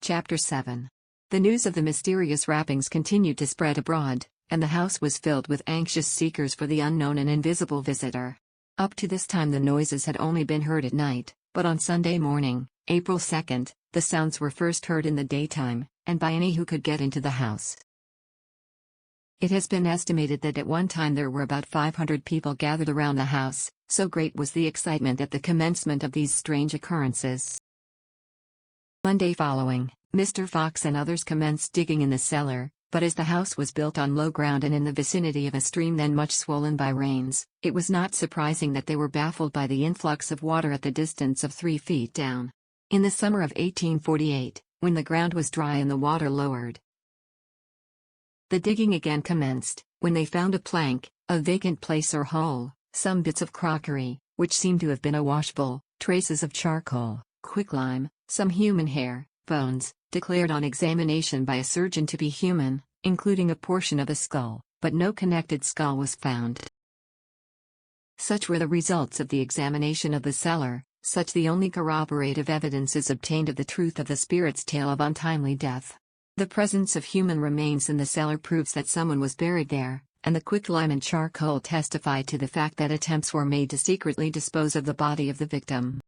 Chapter 7. The news of the mysterious rappings continued to spread abroad, and the house was filled with anxious seekers for the unknown and invisible visitor. Up to this time the noises had only been heard at night, but on Sunday morning, April 2nd, the sounds were first heard in the daytime, and by any who could get into the house. It has been estimated that at one time there were about 500 people gathered around the house, so great was the excitement at the commencement of these strange occurrences. Monday following, Mr. Fox and others commenced digging in the cellar, but as the house was built on low ground and in the vicinity of a stream then much swollen by rains, it was not surprising that they were baffled by the influx of water at the distance of 3 feet down. In the summer of 1848, when the ground was dry and the water lowered, the digging again commenced, when they found a plank, a vacant place or hole, some bits of crockery, which seemed to have been a washbowl, traces of charcoal, quicklime, some human hair, bones, declared on examination by a surgeon to be human, including a portion of a skull, but no connected skull was found. Such were the results of the examination of the cellar, such the only corroborative evidences obtained of the truth of the spirit's tale of untimely death. The presence of human remains in the cellar proves that someone was buried there, and the quicklime and charcoal testify to the fact that attempts were made to secretly dispose of the body of the victim.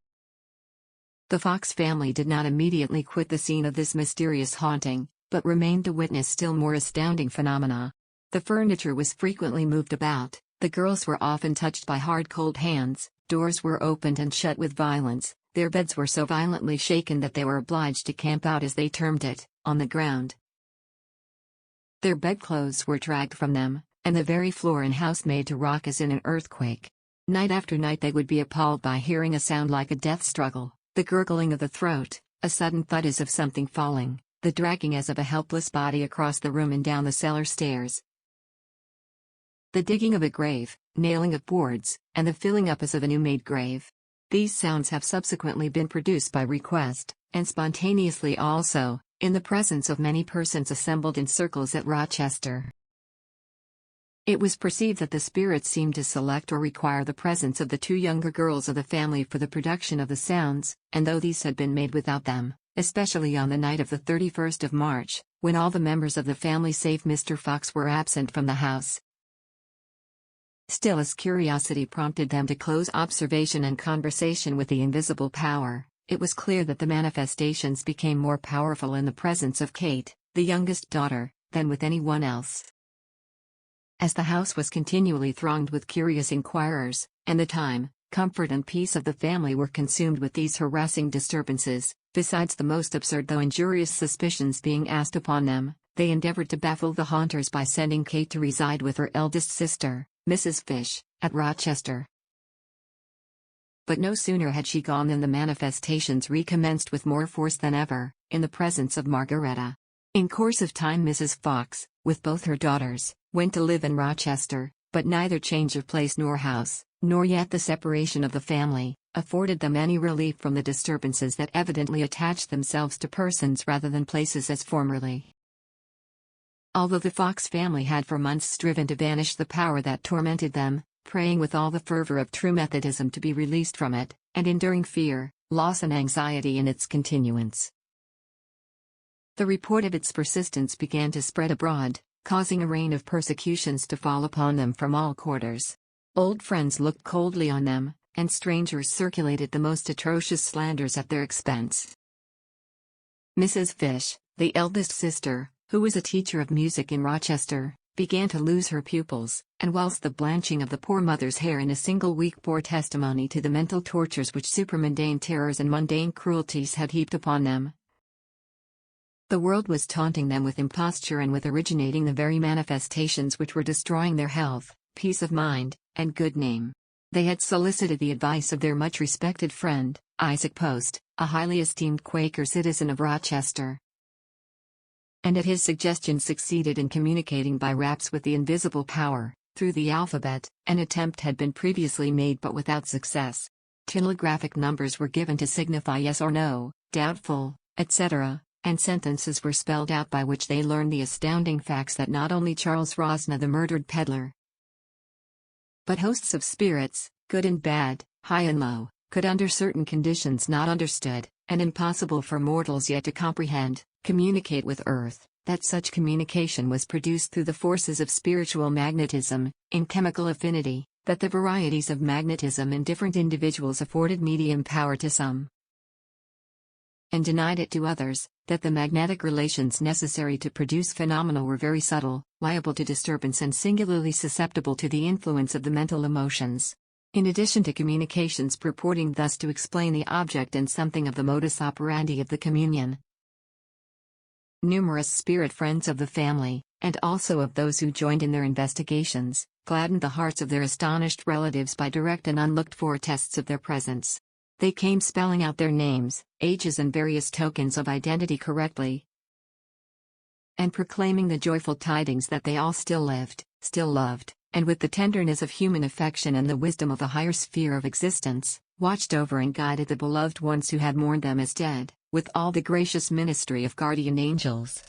The Fox family did not immediately quit the scene of this mysterious haunting, but remained to witness still more astounding phenomena. The furniture was frequently moved about, the girls were often touched by hard cold hands, doors were opened and shut with violence, their beds were so violently shaken that they were obliged to camp out, as they termed it, on the ground. Their bedclothes were dragged from them, and the very floor and house made to rock as in an earthquake. Night after night they would be appalled by hearing a sound like a death struggle, the gurgling of the throat, a sudden thud as of something falling, the dragging as of a helpless body across the room and down the cellar stairs, the digging of a grave, nailing of boards, and the filling up as of a new-made grave. These sounds have subsequently been produced by request, and spontaneously also, in the presence of many persons assembled in circles at Rochester. It was perceived that the spirits seemed to select or require the presence of the 2 younger girls of the family for the production of the sounds, and though these had been made without them, especially on the night of the 31st of March, when all the members of the family save Mr. Fox were absent from the house, still as curiosity prompted them to close observation and conversation with the invisible power, it was clear that the manifestations became more powerful in the presence of Kate, the youngest daughter, than with anyone else. As the house was continually thronged with curious inquirers, and the time, comfort and peace of the family were consumed with these harassing disturbances, besides the most absurd though injurious suspicions being asked upon them, they endeavored to baffle the haunters by sending Kate to reside with her eldest sister, Mrs. Fish, at Rochester. But no sooner had she gone than the manifestations recommenced with more force than ever, in the presence of Margaretta. In course of time Mrs. Fox, with both her daughters, went to live in Rochester, but neither change of place nor house, nor yet the separation of the family, afforded them any relief from the disturbances that evidently attached themselves to persons rather than places as formerly. Although the Fox family had for months striven to banish the power that tormented them, praying with all the fervor of true Methodism to be released from it, and enduring fear, loss and anxiety in its continuance, the report of its persistence began to spread abroad, causing a rain of persecutions to fall upon them from all quarters. Old friends looked coldly on them, and strangers circulated the most atrocious slanders at their expense. Mrs. Fish, the eldest sister, who was a teacher of music in Rochester, began to lose her pupils, and whilst the blanching of the poor mother's hair in a single week bore testimony to the mental tortures which supermundane terrors and mundane cruelties had heaped upon them, the world was taunting them with imposture and with originating the very manifestations which were destroying their health, peace of mind, and good name. They had solicited the advice of their much respected friend, Isaac Post, a highly esteemed Quaker citizen of Rochester, and at his suggestion succeeded in communicating by raps with the invisible power, through the alphabet. An attempt had been previously made but without success. Telegraphic numbers were given to signify yes or no, doubtful, etc., and sentences were spelled out by which they learned the astounding facts that not only Charles Rosna the murdered peddler, but hosts of spirits, good and bad, high and low, could under certain conditions not understood, and impossible for mortals yet to comprehend, communicate with Earth, that such communication was produced through the forces of spiritual magnetism, in chemical affinity, that the varieties of magnetism in different individuals afforded medium power to some, and denied it to others, that the magnetic relations necessary to produce phenomena were very subtle, liable to disturbance and singularly susceptible to the influence of the mental emotions. In addition to communications purporting thus to explain the object and something of the modus operandi of the communion, numerous spirit friends of the family, and also of those who joined in their investigations, gladdened the hearts of their astonished relatives by direct and unlooked-for tests of their presence. They came spelling out their names, ages and various tokens of identity correctly, and proclaiming the joyful tidings that they all still lived, still loved, and with the tenderness of human affection and the wisdom of a higher sphere of existence, watched over and guided the beloved ones who had mourned them as dead, with all the gracious ministry of guardian angels.